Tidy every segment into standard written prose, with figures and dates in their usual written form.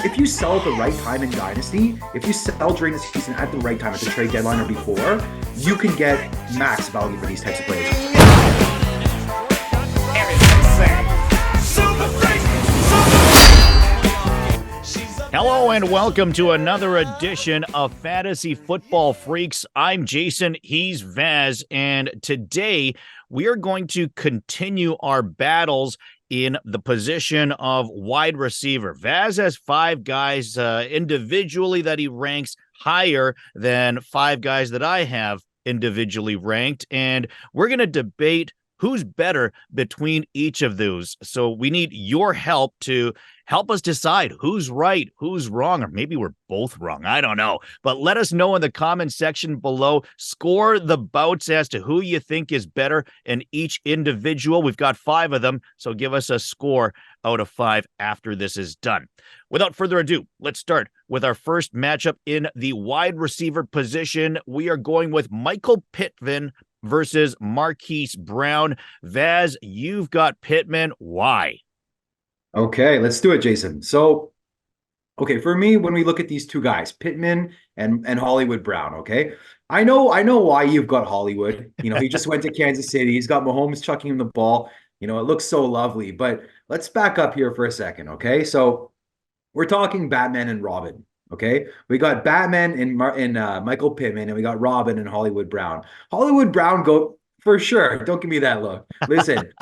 if you sell at the right time in Dynasty, if you sell during the season at the right time, at the trade deadline or before, you can get max value for these types of players. Hello and welcome to another edition of Fantasy Football Freaks. I'm Jason, he's Vaz, and today we are going to continue our battles in the position of wide receiver. Vaz has 5 guys individually that he ranks higher than 5 guys that I have individually ranked, and we're going to debate who's better between each of those. So we need your help to help us decide who's right, who's wrong, or maybe we're both wrong. I don't know. But let us know in the comment section below. Score the bouts as to who you think is better in each individual. We've got 5 of them, so give us a score out of 5 after this is done. Without further ado, let's start with our first matchup in the wide receiver position. We are going with Michael Pittman versus Marquise Brown. Vaz, you've got Pittman. Why? Okay, let's do it, Jason. So, okay, for me, when we look at these two guys, Pittman and Hollywood Brown, okay? I know why you've got Hollywood. He just went to Kansas City. He's got Mahomes chucking him the ball. It looks so lovely. But let's back up here for a second, okay? So we're talking Batman and Robin, okay? We got Batman in Michael Pittman, and we got Robin and Hollywood Brown. Hollywood Brown go for sure. Don't give me that look. Listen.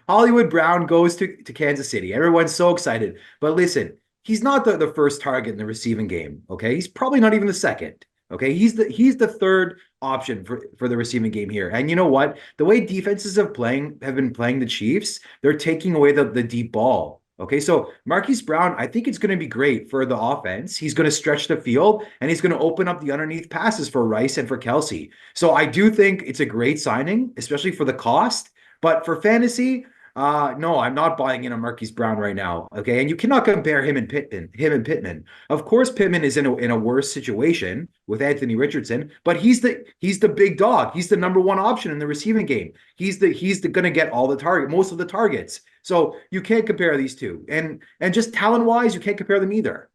Hollywood Brown goes to Kansas City. Everyone's so excited. But listen, he's not the first target in the receiving game, okay? He's probably not even the second, okay? He's the third option for the receiving game here. And you know what? The way defenses have been playing the Chiefs, they're taking away the deep ball. Okay, so Marquise Brown, I think it's going to be great for the offense. He's going to stretch the field, and he's going to open up the underneath passes for Rice and for Kelsey. So I do think it's a great signing, especially for the cost. But for fantasy, no, I'm not buying in on Marquise Brown right now. Okay, and you cannot compare him and Pittman. Of course, Pittman is in a worse situation with Anthony Richardson, but he's the big dog. He's the number one option in the receiving game. He's going to get most of the targets. So you can't compare these two. And just talent wise, you can't compare them either.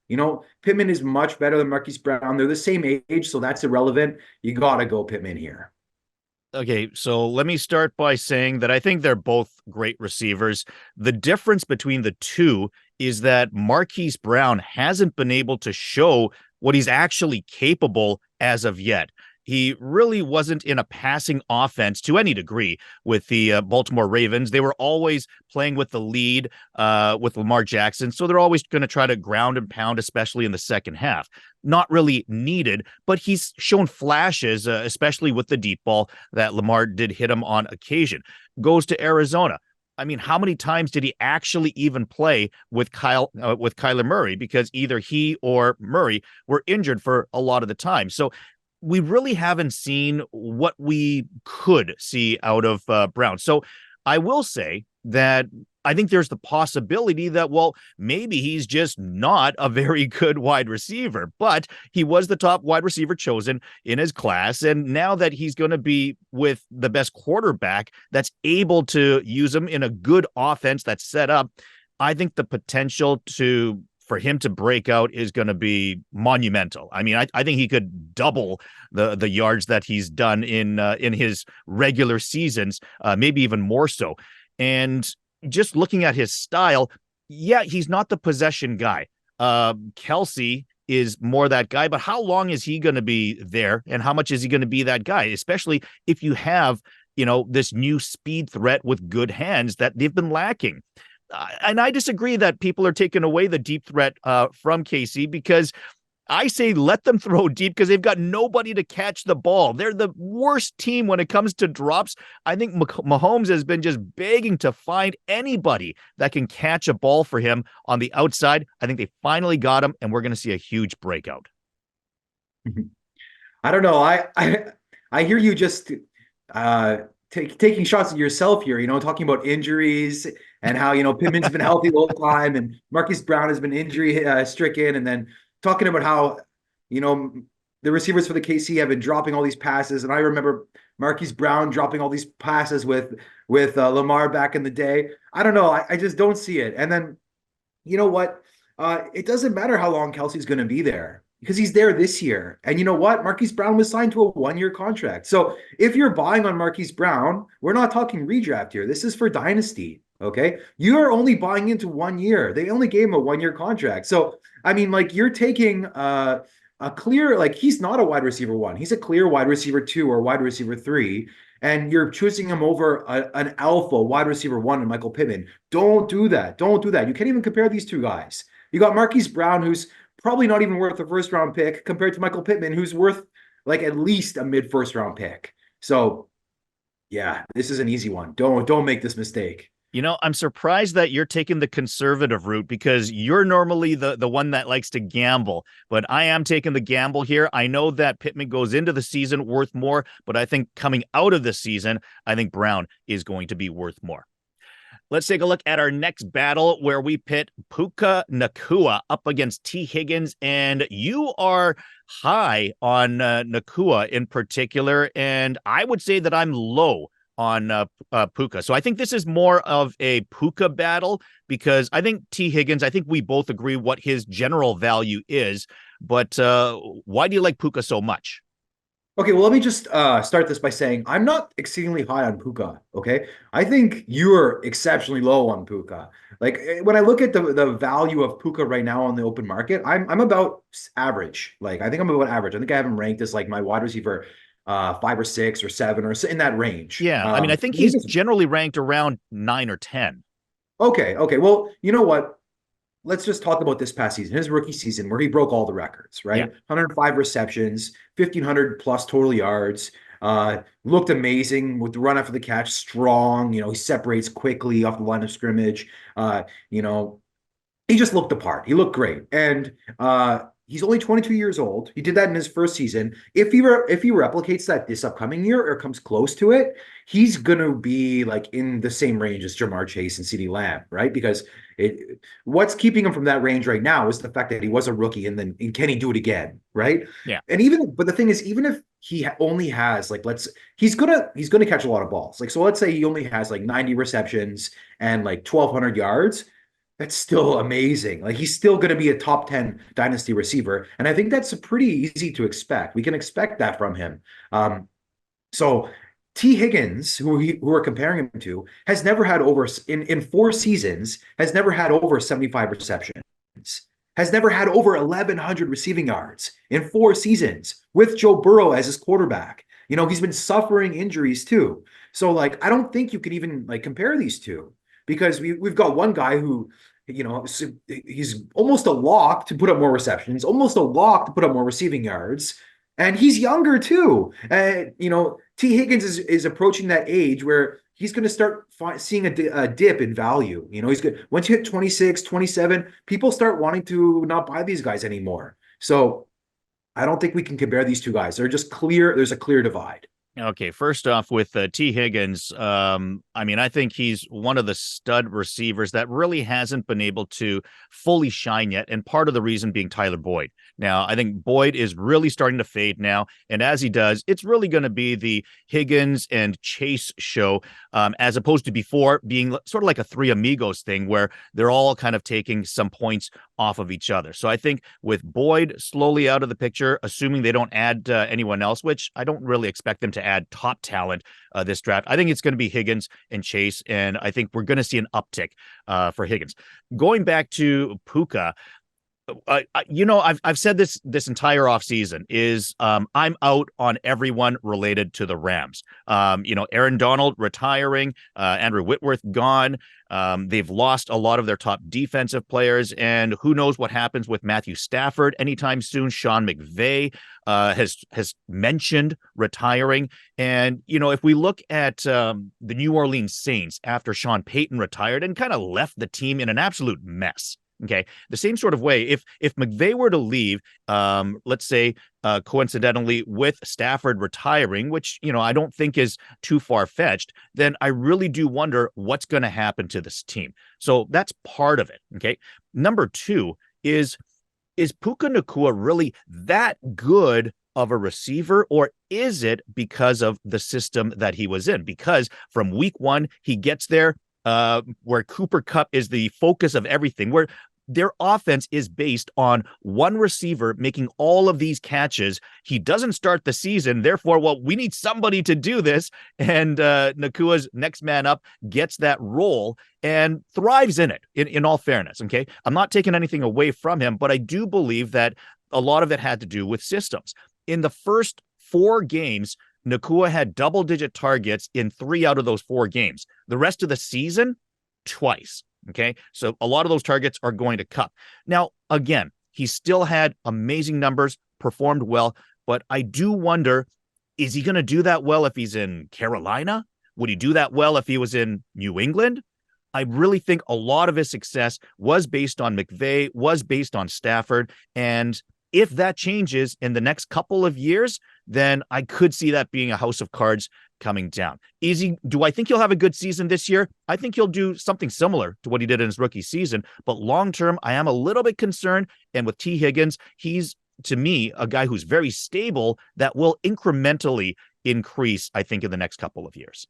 Pittman is much better than Marquise Brown. They're the same age, so that's irrelevant. You gotta go Pittman here. Okay, so let me start by saying that I think they're both great receivers. The difference between the two is that Marquise Brown hasn't been able to show what he's actually capable as of yet. He really wasn't in a passing offense to any degree with the Baltimore Ravens. They were always playing with the lead with Lamar Jackson, so they're always going to try to ground and pound, especially in the second half. Not really needed, but he's shown flashes, especially with the deep ball that Lamar did hit him on occasion. Goes to Arizona. I mean, how many times did he actually even play with Kyler Murray? Because either he or Murray were injured for a lot of the time. So we really haven't seen what we could see out of Brown. So I will say that I think there's the possibility that, well, maybe he's just not a very good wide receiver, but he was the top wide receiver chosen in his class. And now that he's going to be with the best quarterback that's able to use him in a good offense that's set up, I think the potential for him to break out is going to be monumental. I mean, I think he could double the yards that he's done in his regular seasons, maybe even more so. And just looking at his style, yeah, he's not the possession guy. Kelsey is more that guy, but how long is he going to be there? And how much is he going to be that guy? Especially if you have, this new speed threat with good hands that they've been lacking. And I disagree that people are taking away the deep threat from KC, because I say let them throw deep because they've got nobody to catch the ball. They're the worst team when it comes to drops. I think Mahomes has been just begging to find anybody that can catch a ball for him on the outside. I think they finally got him, and we're going to see a huge breakout. I don't know. I hear you just taking shots at yourself here, talking about injuries and how, Pittman's been healthy the whole time and Marquise Brown has been injury stricken. And then talking about how, the receivers for the KC have been dropping all these passes. And I remember Marquise Brown dropping all these passes with Lamar back in the day. I don't know. I just don't see it. And then, you know what? it doesn't matter how long Kelsey's going to be there because he's there this year. And you know what? Marquise Brown was signed to a 1 year contract. So if you're buying on Marquise Brown, we're not talking redraft here. This is for Dynasty. Okay. You are only buying into 1 year. They only gave him a 1 year contract. So, I mean, like you're taking a clear, like he's not a wide receiver one. He's a clear wide receiver two or wide receiver three. And you're choosing him over an alpha wide receiver one and Michael Pittman. Don't do that. Don't do that. You can't even compare these two guys. You got Marquise Brown, who's probably not even worth a first round pick, compared to Michael Pittman, who's worth like at least a mid first round pick. So yeah, this is an easy one. Don't make this mistake. I'm surprised that you're taking the conservative route because you're normally the one that likes to gamble, but I am taking the gamble here. I know that Pittman goes into the season worth more, but I think coming out of the season, I think Brown is going to be worth more. Let's take a look at our next battle where we pit Puka Nacua up against T. Higgins, and you are high on Nacua in particular, and I would say that I'm low on Puka. So I think this is more of a Puka battle because I think T. Higgins, I think we both agree what his general value is, but why do you like Puka so much? Okay, well, let me just start this by saying I'm not exceedingly high on Puka. Okay, I think you're exceptionally low on Puka. Like when I look at the value of Puka right now on the open market, I'm about average. Like I think I'm about average. I think I have him ranked as like my wide receiver 5 or 6 or 7 or in that range. Yeah, I mean, I think he's generally ranked around 9 or 10. Okay. Well, you know what? Let's just talk about this past season, his rookie season, where he broke all the records, right? Yeah. 105 receptions, 1,500 plus total yards. Looked amazing with the run after the catch, strong. He separates quickly off the line of scrimmage. You know, he just looked the part. He looked great, and he's only 22 years old. He did that in his first season. If he replicates that this upcoming year or comes close to it, he's gonna be like in the same range as Jamar Chase and CeeDee Lamb, right? Because what's keeping him from that range right now is the fact that he was a rookie, and can he do it again, right? Yeah. But the thing is, even if he only has like he's gonna catch a lot of balls. Like so, let's say he only has like 90 receptions and like 1,200 yards. That's still amazing. Like he's still going to be a top 10 dynasty receiver. And I think that's pretty easy to expect. We can expect that from him. So T. Higgins, who we're comparing him to, has never had over in 4 seasons, has never had over 75 receptions, has never had over 1,100 receiving yards in 4 seasons with Joe Burrow as his quarterback. He's been suffering injuries too. So like, I don't think you can even like compare these two because we've got one guy who, he's almost a lock to put up more receptions, almost a lock to put up more receiving yards, and he's younger too. T. Higgins is approaching that age where he's going to start seeing a dip in value. He's good. Once you hit 26, 27, people start wanting to not buy these guys anymore. So I don't think we can compare these two guys. They're just clear. There's a clear divide. Okay, first off with T. Higgins, I mean, I think he's one of the stud receivers that really hasn't been able to fully shine yet, and part of the reason being Tyler Boyd. Now, I think Boyd is really starting to fade now, and as he does, it's really going to be the Higgins and Chase show, as opposed to before being sort of like a Three Amigos thing where they're all kind of taking some points off of each other. So I think with Boyd slowly out of the picture, assuming they don't add anyone else, which I don't really expect them to add top talent this draft, I think it's going to be Higgins and Chase, and I think we're going to see an uptick for Higgins. Going back to Puka, I've said this entire offseason is I'm out on everyone related to the Rams. Aaron Donald retiring, Andrew Whitworth gone. They've lost a lot of their top defensive players, and who knows what happens with Matthew Stafford anytime soon. Sean McVay has mentioned retiring, and if we look at the New Orleans Saints after Sean Payton retired and kind of left the team in an absolute mess. Okay, the same sort of way. If McVay were to leave, let's say coincidentally with Stafford retiring, which I don't think is too far fetched, then I really do wonder what's going to happen to this team. So that's part of it. Okay, number two is Puka Nacua really that good of a receiver, or is it because of the system that he was in? Because from week one he gets there. Where Cooper Kupp is the focus of everything, where their offense is based on one receiver making all of these catches. He doesn't start the season. Therefore, well, we need somebody to do this. And Nakua's next man up gets that role and thrives in it, in all fairness. Okay. I'm not taking anything away from him, but I do believe that a lot of it had to do with systems. In the first 4 games, Nakua had double-digit targets in 3 out of those 4 games. The rest of the season, twice. Okay. So a lot of those targets are going to Kupp. Now, again, he still had amazing numbers, performed well, but I do wonder, is he going to do that well if he's in Carolina? Would he do that well if he was in New England? I really think a lot of his success was based on McVay, was based on Stafford. And if that changes in the next couple of years, then I could see that being a house of cards coming down. Do I think he'll have a good season this year? I think he'll do something similar to what he did in his rookie season, but long-term, I am a little bit concerned. And with T. Higgins, he's, to me, a guy who's very stable that will incrementally increase, I think, in the next couple of years.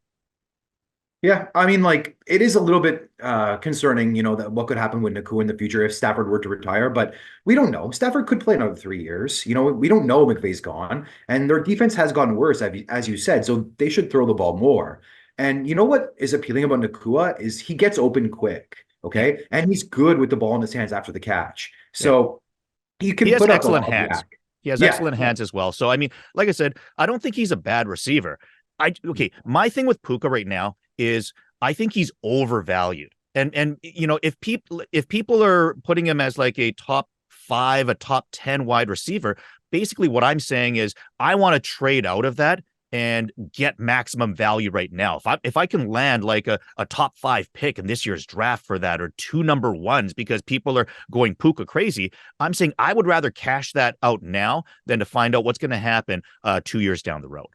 Yeah, I mean, like it is a little bit concerning, that what could happen with Nakua in the future if Stafford were to retire, but we don't know. Stafford could play another 3 years. We don't know. McVay's gone, and their defense has gotten worse, as you said. So they should throw the ball more. And you know what is appealing about Nakua is he gets open quick, Yeah. okay, and he's good with the ball in his hands after the catch. Yeah. So he He can has put up a excellent lot of hands. yak. He has Yeah, excellent hands as well. So, I mean, like I said, I don't think he's a bad receiver. Okay, my thing with Puka right now is I think he's overvalued. And if people are putting him as like a top 5, a top 10 wide receiver, basically what I'm saying is I want to trade out of that and get maximum value right now. If I can land like a top 5 pick in this year's draft for that, or 2 number 1s because people are going Puka crazy, I'm saying I would rather cash that out now than to find out what's going to happen 2 years down the road.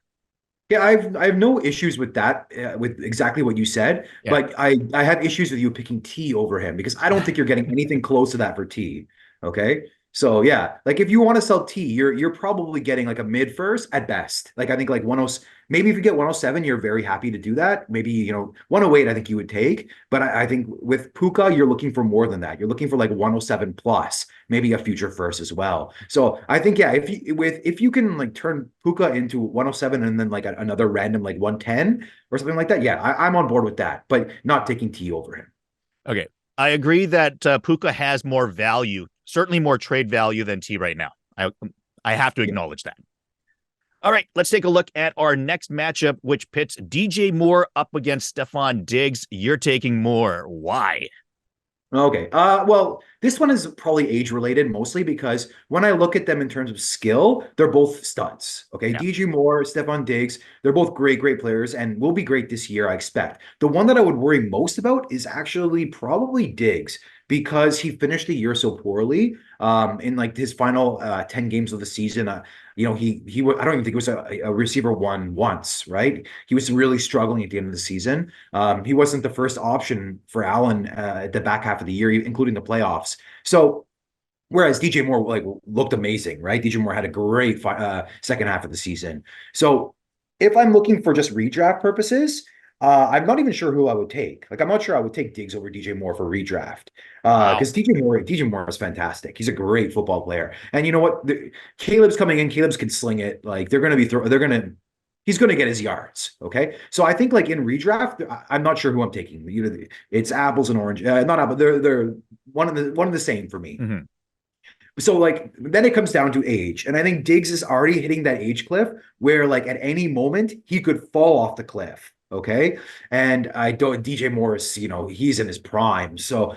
Yeah, I have no issues with that, with exactly what you said, Yeah. but I have issues with you picking T over him because I don't think you're getting anything close to that for T. Okay. So yeah, like if you want to sell T, you're probably getting like a mid first at best. Like I think like 10, maybe if you get 107, you're very happy to do that. Maybe 108, I think you would take. But I think with Puka, you're looking for more than that. You're looking for like 107 plus, maybe a future first as well. So I think yeah, if you can like turn Puka into 107 and then like another random like 110 or something like that, yeah, I'm on board with that, but not taking T over him. Okay. I agree that Puka has more value, certainly more trade value than T right now. I have to Yeah. acknowledge that. All right, let's take a look at our next matchup, which pits DJ Moore up against Stephon Diggs. You're taking Moore. Why? Okay. Well, this one is probably age related mostly because when I look at them in terms of skill, they're both studs. Okay. Yeah. DJ Moore, Stephon Diggs, they're both great, great players and will be great this year, I expect. The one that I would worry most about is actually probably Diggs because he finished the year so poorly. In like his final 10 games of the season. I don't even think it was a receiver one once, right? He was really struggling at the end of the season. He wasn't the first option for Allen at the back half of the year, including the playoffs. So whereas DJ Moore like looked amazing, right? DJ Moore had a great second half of the season. So if I'm looking for just redraft purposes, I'm not even sure who I would take. Like I'm not sure I would take Diggs over DJ Moore for redraft. Wow. Because DJ Moore is fantastic. He's a great football player. And you know what? Caleb's coming in. Caleb's can sling it. Like he's going to get his yards. Okay. So I think like in redraft, I'm not sure who I'm taking. It's apples and orange. Not apple. They're one of the same for me. Mm-hmm. So like then it comes down to age. And I think Diggs is already hitting that age cliff where like at any moment he could fall off the cliff. Okay. And I don't DJ Morris, he's in his prime. So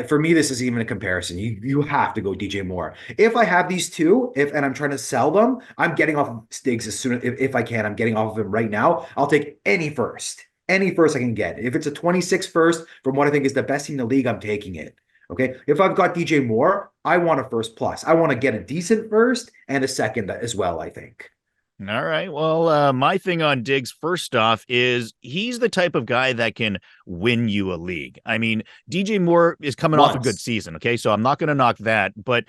for me, this is even a comparison. You have to go DJ Moore. If I have these two, and I'm trying to sell them, I'm getting off of Diggs as soon as if I can. I'm getting off of him right now. I'll take any first. Any first I can get. If it's a 26 first from what I think is the best in the league, I'm taking it. Okay. If I've got DJ Moore, I want a first plus. I want to get a decent first and a second as well, I think. All right. Well, my thing on Diggs, first off, is he's the type of guy that can win you a league. I mean, DJ Moore is coming off a good season. Okay. So I'm not going to knock that. But,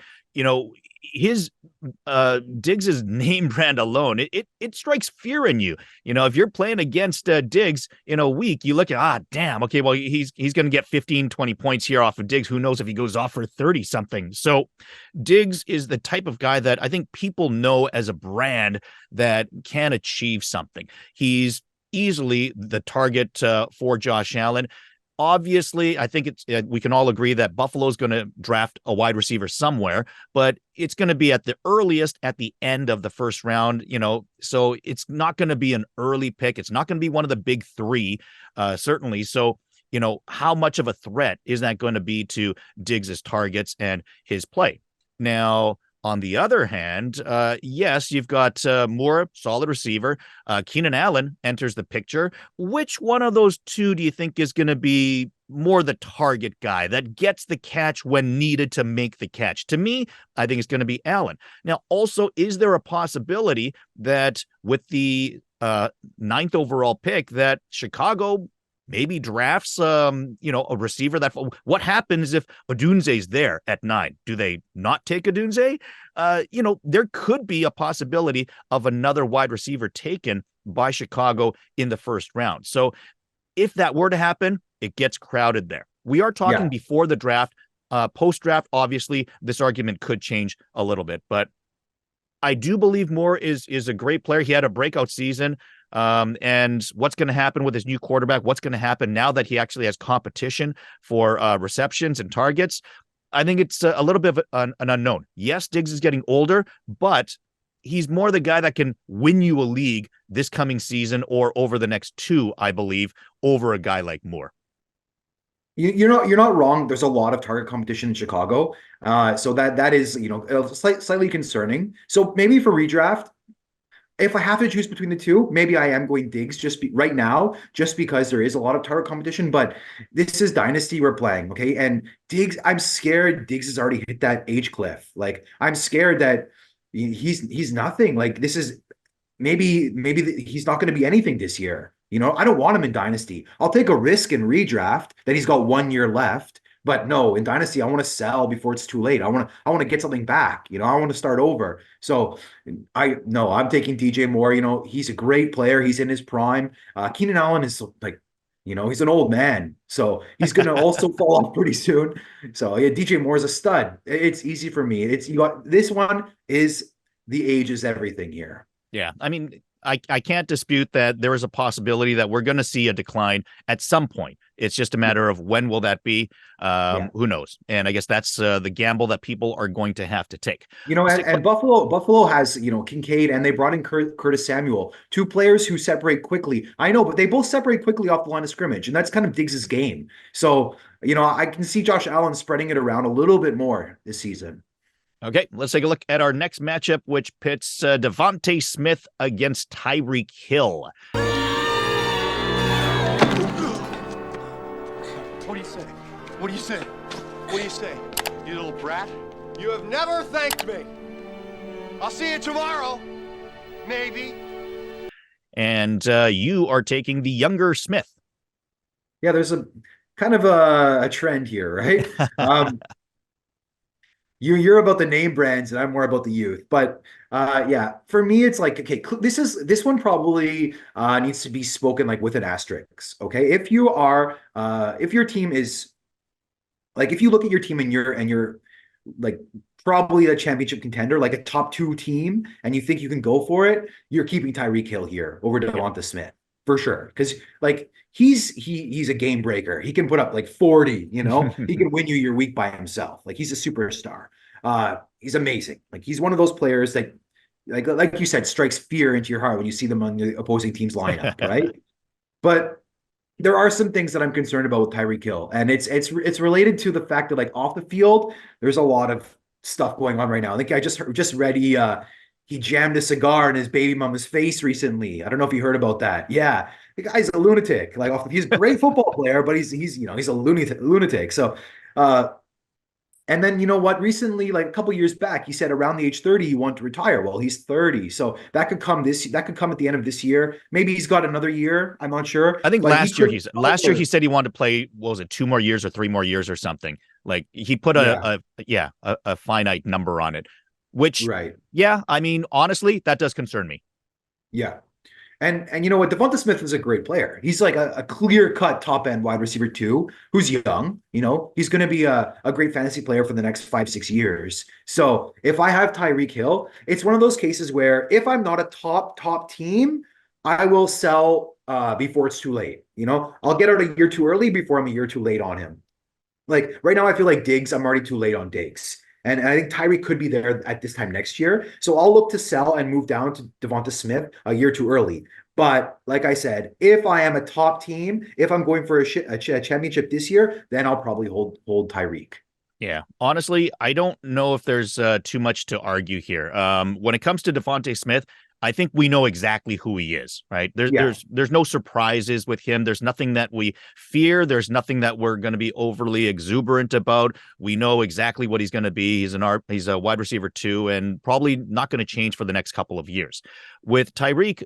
his Diggs's name brand alone, it strikes fear in you. You know, if you're playing against Diggs in a week, you look at, damn, okay, well, he's going to get 15, 20 points here off of Diggs. Who knows if he goes off for 30 something. So Diggs is the type of guy that I think people know as a brand that can achieve something. He's easily the target for Josh Allen. Obviously, I think it's we can all agree that Buffalo's going to draft a wide receiver somewhere, but it's going to be at the earliest at the end of the first round, you know, so it's not going to be an early pick. It's not going to be one of the big three, certainly. So, you know, how much of a threat is that going to be to Diggs's targets and his play? Now, on the other hand, yes, you've got Moore, solid receiver. Keenan Allen enters the picture. Which one of those two do you think is going to be more the target guy that gets the catch when needed to make the catch? To me, I think it's going to be Allen. Now, also, is there a possibility that with the ninth overall pick that Chicago maybe drafts you know, a receiver that what happens if Odunze's there at 9? Do they not take Odunze? You know, there could be a possibility of another wide receiver taken by Chicago in the first round. So if that were to happen, it gets crowded there. We are talking Yeah. before the draft. Post-draft, obviously, this argument could change a little bit, but I do believe Moore is a great player. He had a breakout season. And what's going to happen with his new quarterback? What's going to happen now that he actually has competition for receptions and targets? I think it's a little bit of an unknown. Yes, Diggs is getting older, but he's more the guy that can win you a league this coming season or over the next two, I believe, over a guy like Moore. You're not wrong. There's a lot of target competition in Chicago, so that is, you know, slightly concerning. So maybe for redraft, if I have to choose between the two, maybe I am going Diggs right now, just because there is a lot of target competition. But this is Dynasty we're playing, okay? And Diggs, I'm scared Diggs has already hit that age cliff. Like, I'm scared that he's nothing. Like, this is maybe he's not going to be anything this year. You know, I don't want him in Dynasty. I'll take a risk in redraft that he's got 1 year left. But no, in Dynasty, I want to sell before it's too late. I want to get something back. You know, I want to start over. So I'm taking DJ Moore. You know, he's a great player. He's in his prime. Keenan Allen is like, you know, he's an old man. So he's gonna also fall off pretty soon. So yeah, DJ Moore is a stud. It's easy for me. It's you got this one is the age is everything here. Yeah, I mean, I can't dispute that there is a possibility that we're going to see a decline at some point. It's just a matter of when will that be? Yeah. Who knows? And I guess that's the gamble that people are going to have to take. You know, and Buffalo has, you know, Kincaid, and they brought in Curtis Samuel, two players who separate quickly. I know, but they both separate quickly off the line of scrimmage, and that's kind of Diggs's game. So, you know, I can see Josh Allen spreading it around a little bit more this season. Okay, let's take a look at our next matchup, which pits Devontae Smith against Tyreek Hill. What do you say? What do you say? What do you say? You little brat? You have never thanked me. I'll see you tomorrow. Maybe. And you are taking the younger Smith. Yeah, there's a kind of a trend here, right? You're about the name brands and I'm more about the youth. But yeah, for me, it's like, okay, this one probably needs to be spoken like with an asterisk. Okay. If your team is like, if you look at your team and you're like probably a championship contender, like a top two team, and you think you can go for it, you're keeping Tyreek Hill here over Devonta Smith for sure. Because like he's a game breaker. He can put up like 40, you know, he can win you your week by himself. Like he's a superstar. He's amazing. Like he's one of those players that like you said, strikes fear into your heart when you see them on the opposing team's lineup, right? But there are some things that I'm concerned about with Tyreek Hill, and it's related to the fact that like off the field, there's a lot of stuff going on right now. I think I just read he jammed a cigar in his baby mama's face recently. I don't know if you heard about that. Yeah, the guy's a lunatic. Like he's a great football player, but he's you know he's a lunatic. So, and then you know what? Recently, like a couple years back, he said around the age 30 he wanted to retire. Well, he's 30, so that could come at the end of this year. Maybe he's got another year. I'm not sure. I think But last year he said he wanted to play. What was it? 2 more years or 3 more years or something. Like he put yeah. a finite number on it. which, Right. yeah, I mean, honestly, that does concern me. Yeah. And you know what? Devonta Smith is a great player. He's like a clear-cut top-end wide receiver too, who's young. You know, he's going to be a great fantasy player for the next 5, 6 years. So if I have Tyreek Hill, it's one of those cases where if I'm not a top team, I will sell before it's too late. You know, I'll get out a year too early before I'm a year too late on him. Like right now, I feel like Diggs, I'm already too late on Diggs. And I think Tyreek could be there at this time next year. So I'll look to sell and move down to Devonta Smith a year too early. But like I said, if I am a top team, if I'm going for a championship this year, then I'll probably hold Tyreek. Yeah, honestly, I don't know if there's too much to argue here. When it comes to Devonta Smith, I think we know exactly who he is, right? Yeah. There's no surprises with him. There's nothing that we fear. There's nothing that we're going to be overly exuberant about. We know exactly what he's going to be. He's a wide receiver too, and probably not going to change for the next couple of years. With Tyreek,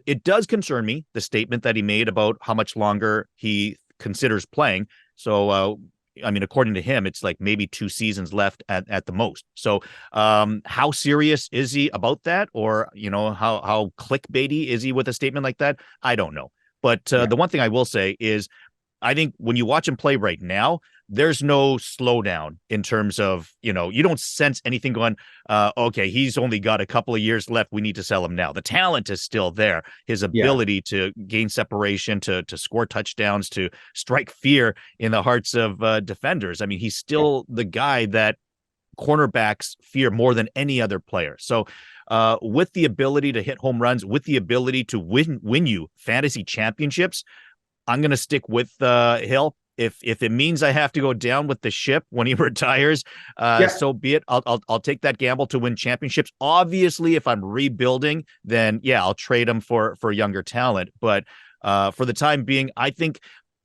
it does concern me, the statement that he made about how much longer he considers playing. So I mean, according to him, it's like maybe 2 seasons left at the most. So how serious is he about that? Or, you know, how clickbaity is he with a statement like that? I don't know. But the one thing I will say is I think when you watch him play right now, there's no slowdown in terms of, you know, you don't sense anything going, okay, he's only got a couple of years left. We need to sell him now. The talent is still there. His ability to gain separation, to score touchdowns, to strike fear in the hearts of defenders. I mean, he's still the guy that cornerbacks fear more than any other player. So with the ability to hit home runs, with the ability to win you fantasy championships, I'm going to stick with Hill. If it means I have to go down with the ship when he retires, so be it. I'll take that gamble to win championships. Obviously, if I'm rebuilding, then yeah, I'll trade him for younger talent. But for the time being, I think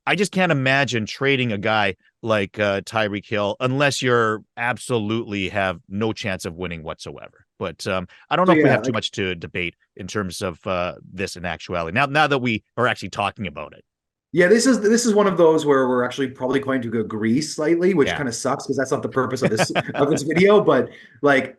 I just can't imagine trading a guy like Tyreek Hill unless you're absolutely have no chance of winning whatsoever. But I don't know if we have too much to debate in terms of this in actuality. Now that we are actually talking about it. Yeah, this is one of those where we're actually probably going to agree slightly, which kind of sucks because that's not the purpose of this video. But like,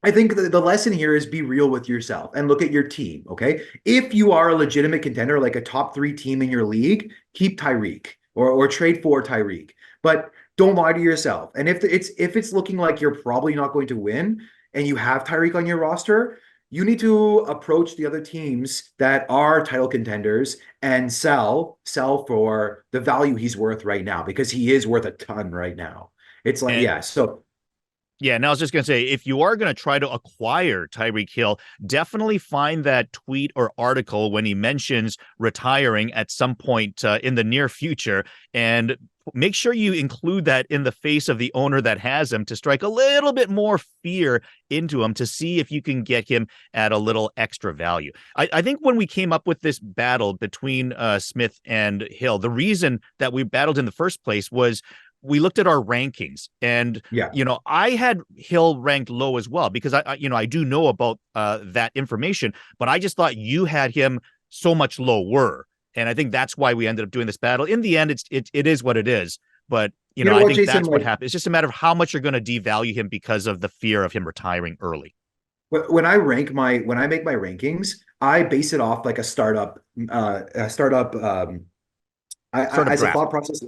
I think the lesson here is be real with yourself and look at your team. Okay, if you are a legitimate contender, like a top 3 team in your league, keep Tyreek or trade for Tyreek, but don't lie to yourself. And if it's looking like you're probably not going to win and you have Tyreek on your roster, you need to approach the other teams that are title contenders and sell for the value he's worth right now, because he is worth a ton right now. It's like, yeah, and I was just going to say, if you are going to try to acquire Tyreek Hill, definitely find that tweet or article when he mentions retiring at some point in the near future, and make sure you include that in the face of the owner that has him to strike a little bit more fear into him to see if you can get him at a little extra value. I think when we came up with this battle between Smith and Hill, the reason that we battled in the first place was we looked at our rankings, and you know, I had Hill ranked low as well because I do know about that information, but I just thought you had him so much lower, and I think that's why we ended up doing this battle. In the end, it is what it is, but you know I think Jason, that's what happened. It's just a matter of how much you're going to devalue him because of the fear of him retiring early. When I make my rankings, I base it off like a startup as a thought process.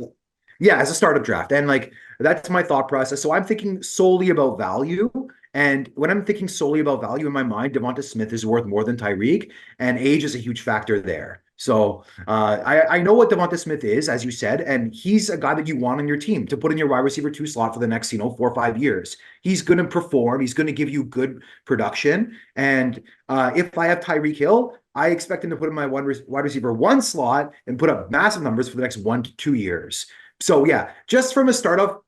Yeah, as a startup draft. And like, that's my thought process. So I'm thinking solely about value. And when I'm thinking solely about value in my mind, Devonta Smith is worth more than Tyreek, and age is a huge factor there. So I know what Devonta Smith is, as you said, and he's a guy that you want on your team to put in your wide receiver 2 slot for the next, 4 or 5 years. He's going to perform. He's going to give you good production. And if I have Tyreek Hill, I expect him to put in my wide receiver 1 slot and put up massive numbers for the next 1 to 2 years. So yeah, just from a startup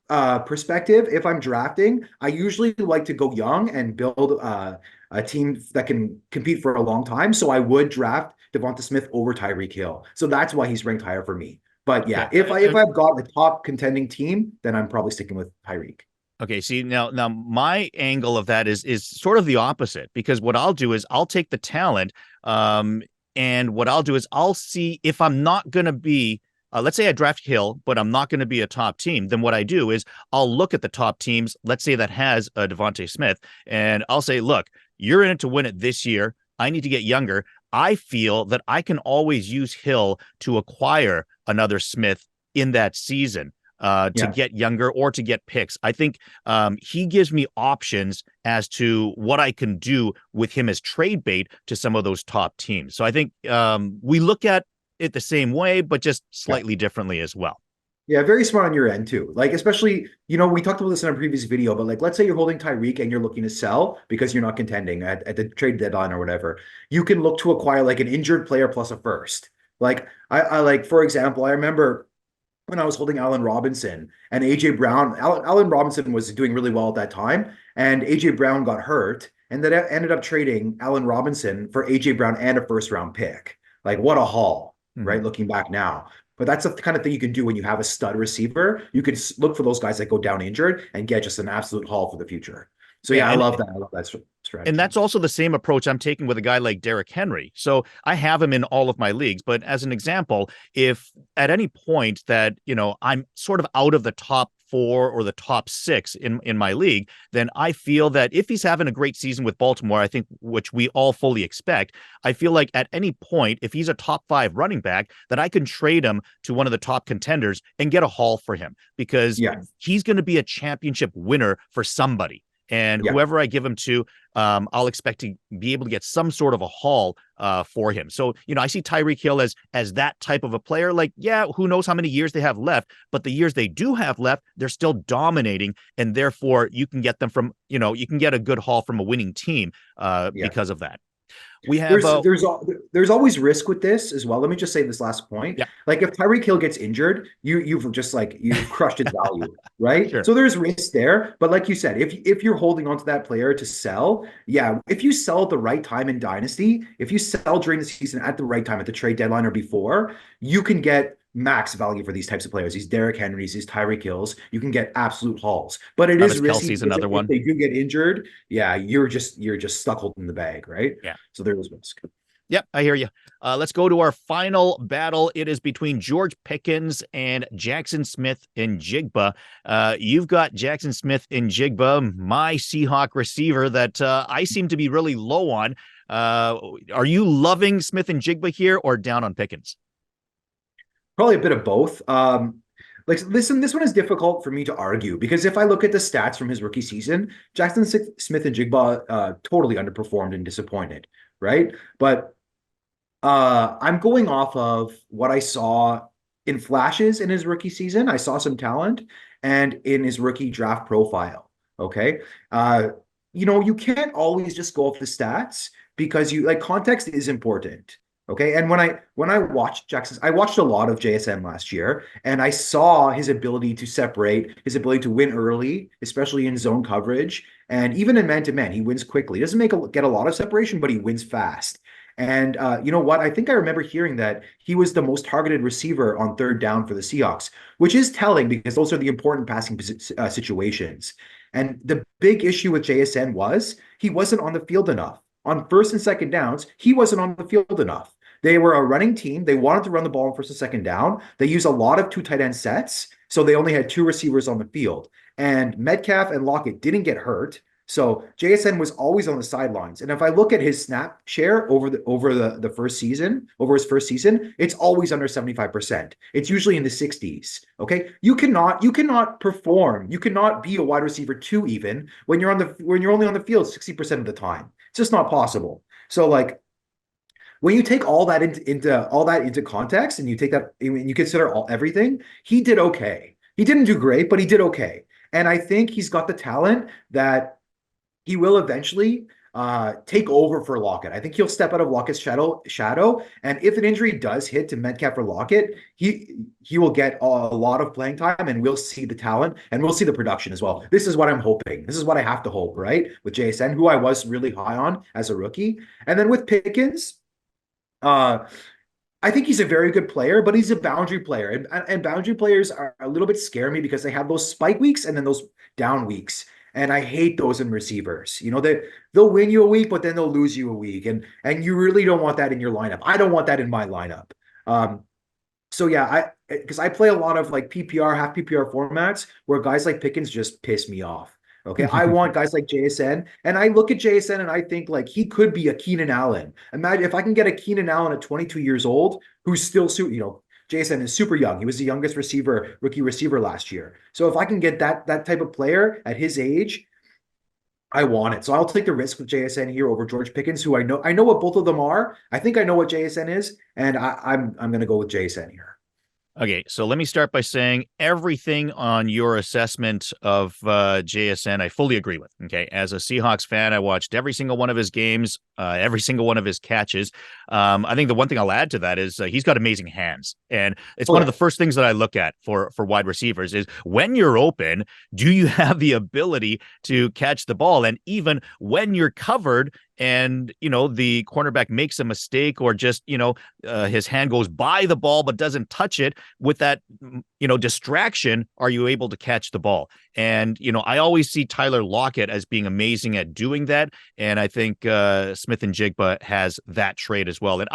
perspective, if I'm drafting, I usually like to go young and build a team that can compete for a long time. So I would draft Devonta Smith over Tyreek Hill. So that's why he's ranked higher for me. But yeah, if I've got a top contending team, then I'm probably sticking with Tyreek. Okay, see, now my angle of that is sort of the opposite, because what I'll do is I'll take the talent, and what I'll do is I'll see if I'm not going to be let's say I draft Hill, but I'm not going to be a top team, then what I do is I'll look at the top teams, let's say that has a Devontae Smith, and I'll say, look, you're in it to win it this year. I need to get younger. I feel that I can always use Hill to acquire another Smith in that season to get younger or to get picks. I think he gives me options as to what I can do with him as trade bait to some of those top teams. So I think we look at it the same way, but just slightly differently as well. Yeah, very smart on your end too. Like, especially, we talked about this in a previous video, but like, let's say you're holding Tyreek and you're looking to sell because you're not contending at the trade deadline or whatever. You can look to acquire like an injured player plus a first. Like, I like, for example, I remember when I was holding Allen Robinson and AJ Brown. Allen Robinson was doing really well at that time, and AJ Brown got hurt, and then ended up trading Allen Robinson for AJ Brown and a first round pick. Like, what a haul, right? Looking back now. But that's the kind of thing you can do when you have a stud receiver. You can look for those guys that go down injured and get just an absolute haul for the future. So yeah, I love that. I love that strategy. And that's also the same approach I'm taking with a guy like Derrick Henry. So I have him in all of my leagues. But as an example, if at any point that, I'm sort of out of the top 4 or the top 6 in my league, then I feel that if he's having a great season with Baltimore, I think, which we all fully expect, I feel like at any point, if he's a top 5 running back, that I can trade him to one of the top contenders and get a haul for him, because he's going to be a championship winner for somebody. And whoever I give him to, I'll expect to be able to get some sort of a haul for him. So, I see Tyreek Hill as that type of a player. Like, who knows how many years they have left, but the years they do have left, they're still dominating. And therefore, you can get them from, you can get a good haul from a winning team because of that. We have there's always risk with this as well. Let me just say this last point. Yeah. Like, if Tyreek Hill gets injured, you've crushed his value, right? Sure. So there's risk there. But like you said, if you're holding on to that player to sell, if you sell at the right time in Dynasty, if you sell during the season at the right time at the trade deadline or before, you can get max value for these types of players. These Derrick Henrys, these Tyreek Hills, you can get absolute hauls. But it is risky. Kelsey's another one. If they do get injured, you're just stuck holding the bag, right? Yeah. So there is risk. Yep, I hear you. Let's go to our final battle. It is between George Pickens and Jackson Smith in Jigba. You've got Jackson Smith in Jigba, my Seahawk receiver that I seem to be really low on. Are you loving Smith and Jigba here or down on Pickens? Probably a bit of both. Listen, this one is difficult for me to argue because if I look at the stats from his rookie season, Jackson Smith and Jigba totally underperformed and disappointed, right? But I'm going off of what I saw in flashes in his rookie season. I saw some talent, and in his rookie draft profile. Okay. You can't always just go off the stats because context is important. Okay. And when I watched Jackson, I watched a lot of JSN last year, and I saw his ability to separate, his ability to win early, especially in zone coverage. And even in man-to-man, he wins quickly. He doesn't get a lot of separation, but he wins fast. And you know what? I think I remember hearing that he was the most targeted receiver on third down for the Seahawks, which is telling because those are the important passing situations. And the big issue with JSN was he wasn't on the field enough. On first and second downs, he wasn't on the field enough. They were a running team. They wanted to run the ball on first and second down. They used a lot of 2 tight end sets, so they only had 2 receivers on the field. And Metcalf and Lockett didn't get hurt, so JSN was always on the sidelines. And if I look at his snap share over the first season, over his first season, it's always under 75%. It's usually in the 60s. Okay, you cannot perform. You cannot be a wide receiver 2 even when you're only on the field 60% of the time. It's just not possible. So when you take all that into context and you take that and you consider everything, he did okay. He didn't do great, but he did okay. And I think he's got the talent that he will eventually take over for Lockett. I think he'll step out of Lockett's shadow. And if an injury does hit to Metcalf or Lockett, he will get a lot of playing time, and we'll see the talent and we'll see the production as well. This is what I'm hoping. This is what I have to hope, right? With JSN, who I was really high on as a rookie. And then with Pickens, I think he's a very good player, but he's a boundary player. And boundary players are a little bit scare me because they have those spike weeks and then those down weeks. And I hate those in receivers. They'll win you a week, but then they'll lose you a week. And you really don't want that in your lineup. I don't want that in my lineup. So yeah, because I play a lot of like PPR, half PPR formats where guys like Pickens just piss me off. Okay. I want guys like JSN. And I look at JSN and I think like he could be a Keenan Allen. Imagine if I can get a Keenan Allen at 22 years old who's still JSN is super young. He was the youngest rookie receiver last year. So if I can get that type of player at his age, I want it. So I'll take the risk with JSN here over George Pickens, who I know what both of them are. I think I know what JSN is, and I'm gonna go with JSN here. Okay, so let me start by saying everything on your assessment of JSN, I fully agree with. Okay, as a Seahawks fan, I watched every single one of his games, every single one of his catches. I think the one thing I'll add to that is he's got amazing hands, and it's Oh one of yeah. the first things that I look at for wide receivers is when you're open, do you have the ability to catch the ball, and even when you're covered, and the cornerback makes a mistake or just his hand goes by the ball but doesn't touch it, with that distraction, are you able to catch the ball? And I always see Tyler Lockett as being amazing at doing that, and I think Smith and Jigba has that trait as well. And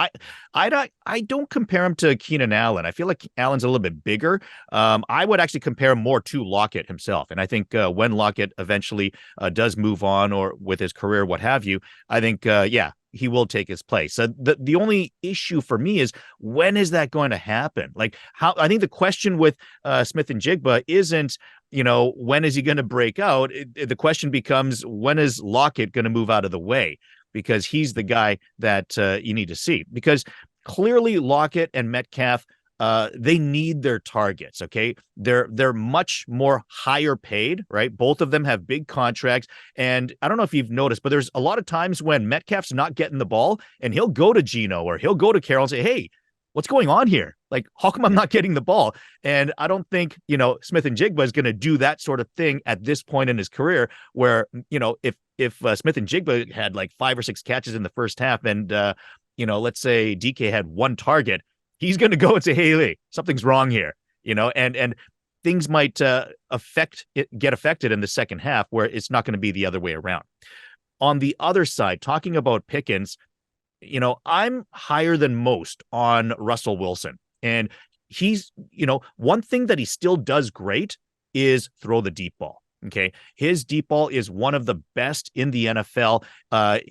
I don't compare him to Keenan Allen. I feel like Allen's a little bit bigger. I would actually compare him more to Lockett himself, and I think when Lockett eventually does move on or with his career, what have you, I think yeah, he will take his place. So the only issue for me is, when is that going to happen? Like, how I think the question with Smith and Jigba isn't, when is he going to break out? The question becomes, when is Lockett going to move out of the way? Because he's the guy that you need to see. Because clearly Lockett and Metcalf, they need their targets. Okay, they're much more higher paid, right? Both of them have big contracts, and I don't know if you've noticed, but there's a lot of times when Metcalf's not getting the ball, and he'll go to Geno or he'll go to Carroll and say, "Hey, what's going on here? Like, how come I'm not getting the ball?" And I don't think Smith and Jigba is going to do that sort of thing at this point in his career, where if Smith and Jigba had like 5 or 6 catches in the first half, and let's say DK had one target, he's going to go and say, "Hey, Lee, something's wrong here," and things might get affected in the second half, where it's not going to be the other way around. On the other side, talking about Pickens, I'm higher than most on Russell Wilson, and he's, one thing that he still does great is throw the deep ball. Okay. His deep ball is one of the best in the NFL.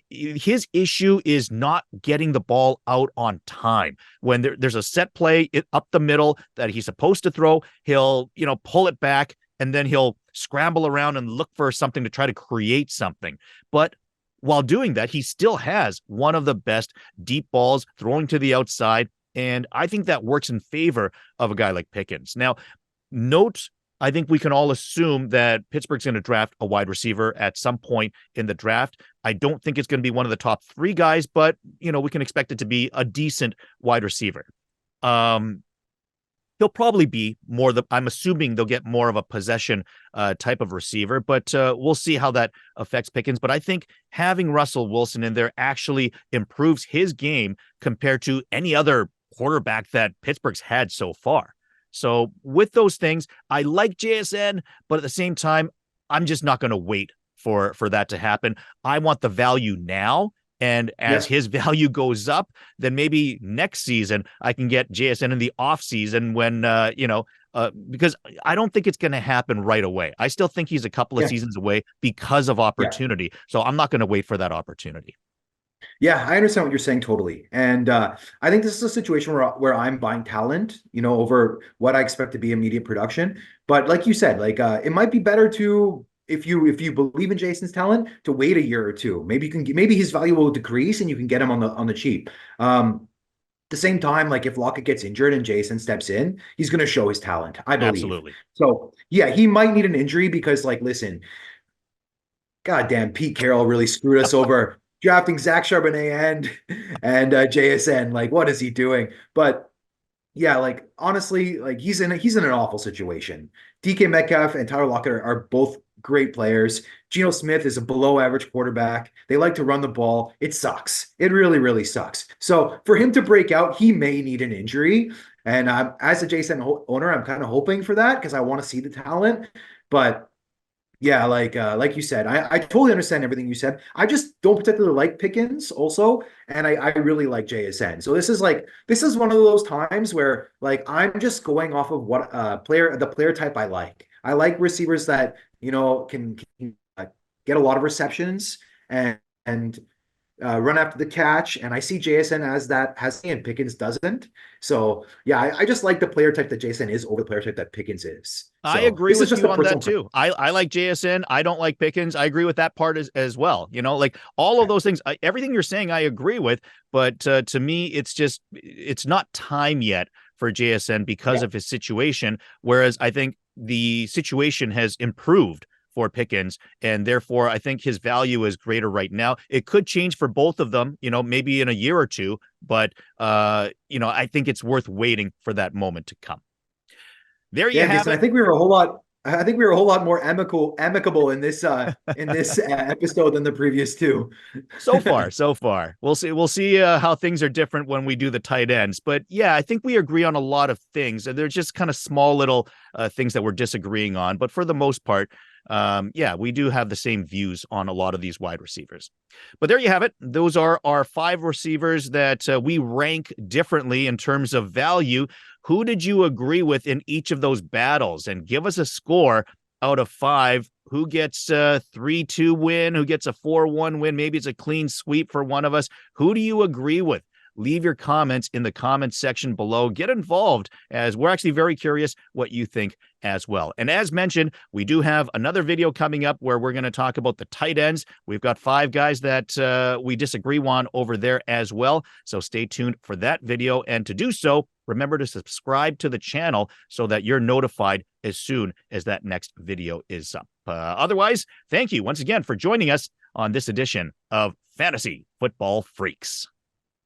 His issue is not getting the ball out on time. When there's a set play up the middle that he's supposed to throw, he'll, pull it back, and then he'll scramble around and look for something to try to create something. But while doing that, he still has one of the best deep balls throwing to the outside. And I think that works in favor of a guy like Pickens. Now, note, I think we can all assume that Pittsburgh's going to draft a wide receiver at some point in the draft. I don't think it's going to be one of the top 3 guys, but, we can expect it to be a decent wide receiver. He'll probably be I'm assuming they'll get more of a possession type of receiver, but we'll see how that affects Pickens. But I think having Russell Wilson in there actually improves his game compared to any other quarterback that Pittsburgh's had so far. So with those things, I like JSN, but at the same time, I'm just not going to wait for that to happen. I want the value now. And as his value goes up, then maybe next season I can get JSN in the off season when, because I don't think it's going to happen right away. I still think he's a couple of seasons away because of opportunity. So I'm not going to wait for that opportunity. Yeah, I understand what you're saying totally. And I think this is a situation where I'm buying talent, over what I expect to be immediate production. But like you said, like it might be better to, if you believe in Jason's talent, to wait a year or two. Maybe his value will decrease and you can get him on the cheap. At the same time, like if Lockett gets injured and Jason steps in, he's going to show his talent, I believe. Absolutely. So yeah, he might need an injury because, like, listen, goddamn, Pete Carroll really screwed us over drafting Zach Charbonnet and JSN. Like, what is he doing? But yeah, like honestly, like he's in an awful situation. DK Metcalf and Tyler Lockett are both great players. Geno Smith is a below average quarterback. They like to run the ball. It sucks. It really, really sucks. So for him to break out, he may need an injury. And as a JSN owner, I'm kind of hoping for that because I want to see the talent. But Yeah, like you said, I totally understand everything you said. I just don't particularly like Pickens also, and I really like JSN. So this is one of those times where like I'm just going off of what the player type I like. I like receivers that, can get a lot of receptions and run after the catch. And I see JSN as that has and Pickens doesn't. So yeah, I just like the player type that JSN is over the player type that Pickens is. I So agree this is with just you a on that personal too. I like JSN. I don't like Pickens. I agree with that part as well. Like all of those things, everything you're saying, I agree with. But to me, it's not time yet for JSN because yeah. of his situation. Whereas I think the situation has improved for Pickens, and therefore I think his value is greater right now. It could change for both of them, maybe in a year or two. But I think it's worth waiting for that moment to come. There you Yeah, have Jason, it. I think we were a whole lot more amicable in this episode than the previous two. So far, so far. We'll see. We'll see how things are different when we do the tight ends. But yeah, I think we agree on a lot of things. They're just kind of small little things that we're disagreeing on. But for the most part, yeah, we do have the same views on a lot of these wide receivers. But there you have it. Those are our 5 receivers that we rank differently in terms of value. Who did you agree with in each of those battles? And give us a score out of 5. Who gets a 3-2 win? Who gets a 4-1 win? Maybe it's a clean sweep for one of us. Who do you agree with? Leave your comments in the comments section below. Get involved, as we're actually very curious what you think as well. And as mentioned, we do have another video coming up where we're going to talk about the tight ends. We've got 5 guys that we disagree on over there as well. So stay tuned for that video. And to do so, remember to subscribe to the channel so that you're notified as soon as that next video is up. Otherwise, thank you once again for joining us on this edition of Fantasy Football Freaks.